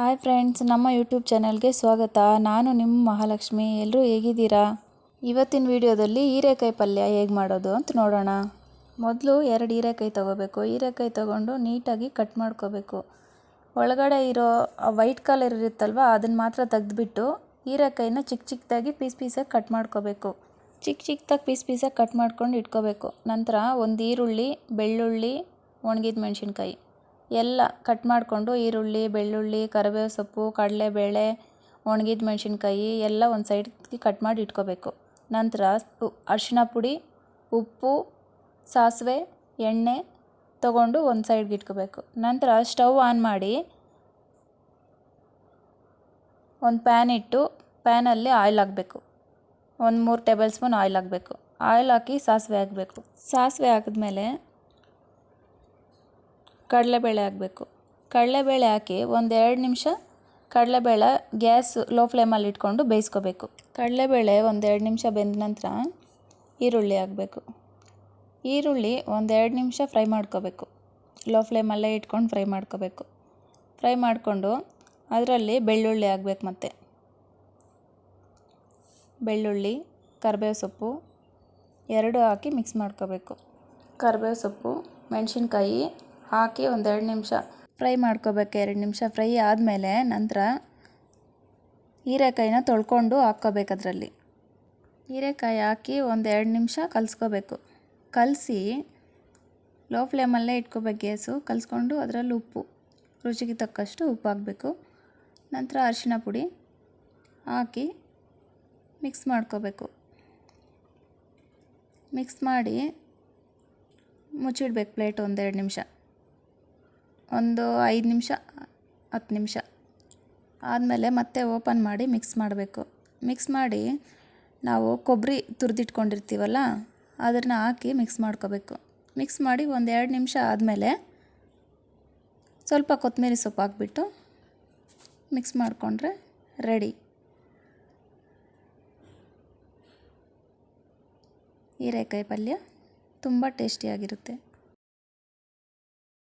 Hi friends, ನಮ್ಮ YouTube ಚಾನಲ್ಗೆ ಸ್ವಾಗತ. ನಾನು ನಿಮ್ಮ ಮಹಾಲಕ್ಷ್ಮಿ. ಎಲ್ಲರೂ ಹೇಗಿದ್ದೀರಾ? ಇವತ್ತಿನ ವಿಡಿಯೋದಲ್ಲಿ ಹೀರೆಕಾಯಿ ಪಲ್ಯ ಹೇಗೆ ಮಾಡೋದು ಅಂತ ನೋಡೋಣ. ಮೊದಲು 2 ಹೀರೆಕಾಯಿ ತೊಗೋಬೇಕು. ಹೀರೆಕಾಯಿ ತೊಗೊಂಡು ನೀಟಾಗಿ ಕಟ್ ಮಾಡ್ಕೋಬೇಕು. ಒಳಗಡೆ ಇರೋ ವೈಟ್ ಕಲರ್ ಇರುತ್ತಲ್ವ, ಅದನ್ನು ಮಾತ್ರ ತೆಗೆದುಬಿಟ್ಟು ಹೀರೆಕಾಯಿನ ಚಿಕ್ಕ ಚಿಕ್ಕದಾಗಿ ಪೀಸಾಗಿ ಕಟ್ ಮಾಡ್ಕೋಬೇಕು. ಚಿಕ್ಕದಾಗಿ ಪೀಸಾಗಿ ಕಟ್ ಮಾಡ್ಕೊಂಡು ಇಟ್ಕೋಬೇಕು. ನಂತರ ಒಂದು ಈರುಳ್ಳಿ, ಬೆಳ್ಳುಳ್ಳಿ, ಒಣಗಿದ ಮೆಣಸಿನ್ಕಾಯಿ ಎಲ್ಲ ಕಟ್ ಮಾಡಿಕೊಂಡು, ಈರುಳ್ಳಿ, ಬೆಳ್ಳುಳ್ಳಿ, ಕರಿಬೇವು ಸೊಪ್ಪು, ಕಡಲೆಬೇಳೆ, ಒಣಗಿದ ಮೆಣಸಿನ್ಕಾಯಿ ಎಲ್ಲ ಒಂದು ಸೈಡ್ಗೆ ಕಟ್ ಮಾಡಿ ಇಟ್ಕೋಬೇಕು. ನಂತರ ಅರಿಶಿನ ಪುಡಿ, ಉಪ್ಪು, ಸಾಸಿವೆ, ಎಣ್ಣೆ ತಗೊಂಡು ಒಂದು ಸೈಡ್ಗೆ ಇಟ್ಕೋಬೇಕು. ನಂತರ ಸ್ಟವ್ ಆನ್ ಮಾಡಿ ಒಂದು ಪ್ಯಾನ್ ಇಟ್ಟು, ಪ್ಯಾನಲ್ಲಿ ಆಯಿಲ್ ಹಾಕಬೇಕು. ಒಂದು 3 ಟೇಬಲ್ ಸ್ಪೂನ್ ಆಯಿಲ್ ಹಾಕಬೇಕು. ಆಯಿಲ್ ಹಾಕಿ ಸಾಸಿವೆ ಹಾಕಬೇಕು. ಸಾಸಿವೆ ಹಾಕಿದ್ಮೇಲೆ ಕಡಲೆಬೇಳೆ ಹಾಕಬೇಕು. ಕಡಲೆಬೇಳೆ ಹಾಕಿ ಒಂದು 2 ನಿಮಿಷ ಕಡಲೆಬೇಳೆ ಗ್ಯಾಸ್ ಲೋ ಫ್ಲೇಮಲ್ಲಿ ಇಟ್ಕೊಂಡು ಬೇಯಿಸ್ಕೋಬೇಕು. ಕಡಲೆಬೇಳೆ ಒಂದು 2 ನಿಮಿಷ ಬೆಂದ ನಂತರ ಈರುಳ್ಳಿ ಹಾಕಬೇಕು. ಈರುಳ್ಳಿ ಒಂದು 2 ನಿಮಿಷ ಫ್ರೈ ಮಾಡ್ಕೋಬೇಕು. ಲೋ ಫ್ಲೇಮಲ್ಲೇ ಇಟ್ಕೊಂಡು ಫ್ರೈ ಮಾಡ್ಕೋಬೇಕು. ಫ್ರೈ ಮಾಡಿಕೊಂಡು ಅದರಲ್ಲಿ ಬೆಳ್ಳುಳ್ಳಿ ಹಾಕಬೇಕು. ಮತ್ತು ಬೆಳ್ಳುಳ್ಳಿ, ಕರಿಬೇವು ಸೊಪ್ಪು ಎರಡು ಹಾಕಿ ಮಿಕ್ಸ್ ಮಾಡ್ಕೋಬೇಕು. ಕರಿಬೇವು ಸೊಪ್ಪು, ಮೆಣಸಿನ್ಕಾಯಿ ಹಾಕಿ ಒಂದು 2 ನಿಮಿಷ ಫ್ರೈ ಮಾಡ್ಕೋಬೇಕು. 2 ನಿಮಿಷ ಫ್ರೈ ಆದಮೇಲೆ ನಂತರ ಹೀರೆಕಾಯಿನ ತೊಳ್ಕೊಂಡು ಹಾಕ್ಕೋಬೇಕು. ಅದರಲ್ಲಿ ಹೀರೆಕಾಯಿ ಹಾಕಿ ಒಂದು 2 ನಿಮಿಷ ಕಲಿಸ್ಕೋಬೇಕು. ಕಲಸಿ ಲೋ ಫ್ಲೇಮಲ್ಲೇ ಇಟ್ಕೋಬೇಕು ಗ್ಯಾಸು. ಕಲಿಸ್ಕೊಂಡು ಅದರಲ್ಲಿ ಉಪ್ಪು, ರುಚಿಗೆ ತಕ್ಕಷ್ಟು ಉಪ್ಪು ಹಾಕಬೇಕು. ನಂತರ ಅರಿಶಿನ ಪುಡಿ ಹಾಕಿ ಮಿಕ್ಸ್ ಮಾಡ್ಕೋಬೇಕು. ಮಿಕ್ಸ್ ಮಾಡಿ ಮುಚ್ಚಿಡ್ಬೇಕು ಪ್ಲೇಟ್ ಒಂದು 2 ನಿಮಿಷ, ಒಂದು 5 ನಿಮಿಷ 10 ನಿಮಿಷ ಆದಮೇಲೆ ಮತ್ತೆ ಓಪನ್ ಮಾಡಿ ಮಿಕ್ಸ್ ಮಾಡಬೇಕು. ಮಿಕ್ಸ್ ಮಾಡಿ ನಾವು ಕೊಬ್ಬರಿ ತುರಿದಿಟ್ಕೊಂಡಿರ್ತೀವಲ್ಲ, ಅದನ್ನು ಹಾಕಿ ಮಿಕ್ಸ್ ಮಾಡ್ಕೋಬೇಕು. ಮಿಕ್ಸ್ ಮಾಡಿ ಒಂದು 2 ನಿಮಿಷ ಆದಮೇಲೆ ಸ್ವಲ್ಪ ಕೊತ್ತಂಬರಿ ಸೊಪ್ಪು ಹಾಕ್ಬಿಟ್ಟು ಮಿಕ್ಸ್ ಮಾಡಿಕೊಂಡ್ರೆ ರೆಡಿ. ಹೀರೆಕಾಯಿ ಪಲ್ಯ ತುಂಬ ಟೇಸ್ಟಿಯಾಗಿರುತ್ತೆ.